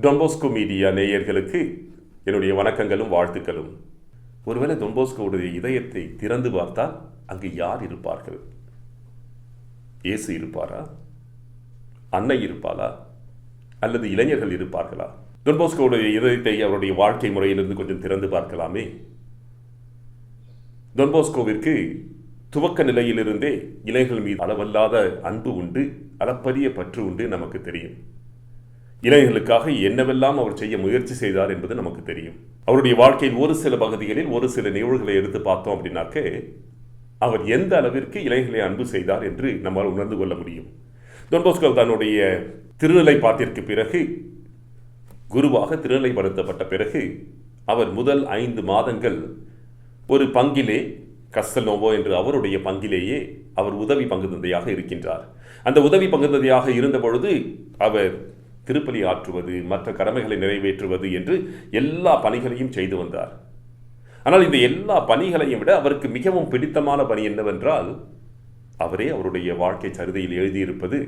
Don Bosco media நேயர்களுக்கு என்னுடைய வணக்கங்களும் வாழ்த்துக்களும். ஒருவேளை டொன்போஸ்கோவுடைய இதயத்தை திறந்து பார்த்தால் அங்கு யார் இருப்பார்கள்? இயேசு இருப்பாரா? அன்னை இருப்பாளா? அல்லது இளைஞர்கள் இருப்பார்களா? டொன்போஸ்கோவுடைய இதயத்தை அவருடைய வாழ்க்கை முறையிலிருந்து கொஞ்சம் திறந்து பார்க்கலாமே. டொன்போஸ்கோவிற்கு துவக்க நிலையிலிருந்தே இளைஞர்கள் மீது அளவல்லாத அன்பு உண்டு, அளப்பரிய பற்று உண்டு. நமக்கு தெரியும் இளைஞர்களுக்காக என்னவெல்லாம் அவர் செய்ய முயற்சி செய்தார் என்பது நமக்கு தெரியும். அவருடைய வாழ்க்கையில் ஒரு சில பகுதிகளில் ஒரு சில நிகழ்வுகளை எடுத்து பார்த்தோம் அப்படின்னாக்க அவர் எந்த அளவிற்கு இளைஞர்களை அன்பு செய்தார் என்று நம்மால் உணர்ந்து கொள்ள முடியும். டொன்போஸ்கோ தன்னுடைய திருநிலைப்பாட்டிற்கு பிறகு, குருவாக திருநிலைப்படுத்தப்பட்ட பிறகு, அவர் முதல் 5 மாதங்கள் ஒரு பங்கிலே, கஸ்டல்னோவோ என்று அவருடைய பங்கிலேயே அவர் உதவி பங்கு தந்தையாக இருக்கின்றார். அந்த உதவி பங்கு தந்தையாக இருந்த பொழுது அவர் திருப்பலி ஆற்றுவது, மற்ற கடமைகளை நிறைவேற்றுவது என்று எல்லா பணிகளையும் செய்து வந்தார். ஆனால் இந்த எல்லா பணிகளையும் விட அவருக்கு மிகவும் பிடித்தமான பணி என்னவென்றால், அவரே அவருடைய வாழ்க்கை சரிதையில் எழுதியிருப்பது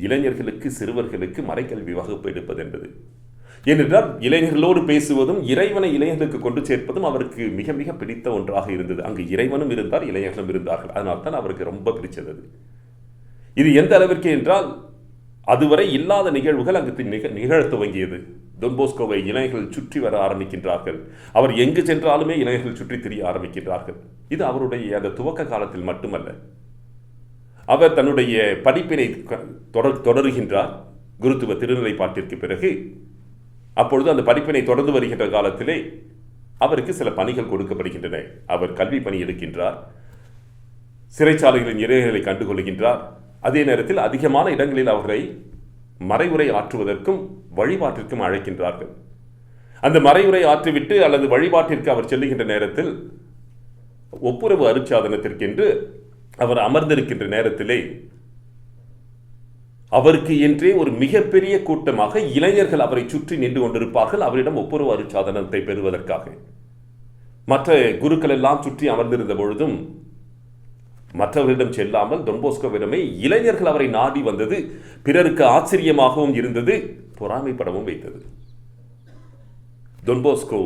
இளைஞர்களுக்கு, சிறுவர்களுக்கு மறைக்கல்வி வகுப்பு எடுப்பது என்பது. ஏனென்றால் இளைஞர்களோடு பேசுவதும் இறைவனை இளைஞர்களுக்கு கொண்டு சேர்ப்பதும் அவருக்கு மிக மிக பிடித்த ஒன்றாக இருந்தது. அங்கு இறைவனும் இருந்தார், இளைஞர்களும் இருந்தார்கள். அதனால்தான் அவருக்கு ரொம்ப பிடிச்சது. இது எந்த அளவிற்கு என்றால், அதுவரை இல்லாத நிகழ்வுகள் அங்கு நிகழ துவங்கியது. டொன்போஸ்கோவை இளைஞர்கள் சுற்றி வர ஆரம்பிக்கின்றார்கள். அவர் எங்கு சென்றாலுமே இளைஞர்கள் சுற்றி திரிய ஆரம்பிக்கின்றார்கள். இது அவருடைய அந்த துவக்க காலத்தில் மட்டுமல்ல. அவர் தன்னுடைய படிப்பினை தொடருகின்றார் குருத்துவ திருநிலைப்பாட்டிற்கு பிறகு. அப்பொழுது அந்த படிப்பினை தொடர்ந்து வருகின்ற காலத்திலே அவருக்கு சில பணிகள் கொடுக்கப்படுகின்றன. அவர் கல்வி பணி எடுக்கின்றார், சிறைச்சாலைகளின் இளைஞர்களை கண்டுகொள்கின்றார். அதே நேரத்தில் அதிகமான இடங்களில் அவர்களை மறைவுரை ஆற்றுவதற்கும் வழிபாட்டிற்கும் அழைக்கின்றார்கள். அந்த மறைவுரை ஆற்றிவிட்டு அல்லது வழிபாட்டிற்கு அவர் செல்லுகின்ற நேரத்தில், ஒப்புரவு அருட்சாதனத்திற்கென்று அவர் அமர்ந்திருக்கின்ற நேரத்திலே அவருக்கு என்றே ஒரு மிகப்பெரிய கூட்டமாக இளைஞர்கள் அவரை சுற்றி நின்று கொண்டிருப்பார்கள், அவரிடம் ஒப்புரவு அருட்சாதனத்தை பெறுவதற்காக. மற்ற குருக்கள் எல்லாம் சுற்றி அமர்ந்திருந்த பொழுதும் மற்றவர்களிடம் செல்லாமல் டொன்போஸ்கோவிடமே இளைஞர்கள் அவரை நாடி வந்தது பிறருக்கு ஆச்சரியமாகவும் இருந்தது, பொறாமைப்படவும் வைத்தது. டொன்போஸ்கோ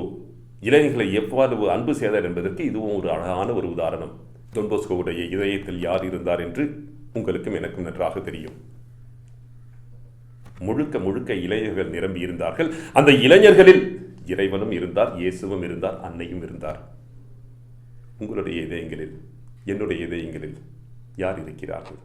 இளைஞர்களை எவ்வாறு அன்பு செய்தார் என்பதற்கு இதுவும் ஒரு அழகான ஒரு உதாரணம். டொன்போஸ்கோவுடைய இதயத்தில் யார் இருந்தார் என்று உங்களுக்கும் எனக்கும் நன்றாக தெரியும். முழுக்க முழுக்க இளைஞர்கள் நிரம்பி இருந்தார்கள். அந்த இளைஞர்களில் இறைவனும் இருந்தார், இயேசுவும் இருந்தார், அன்னையும் இருந்தார். உங்களுடைய இதயங்களில், என்னுடைய இதயங்களில் யார் இருக்கிறார்கள்?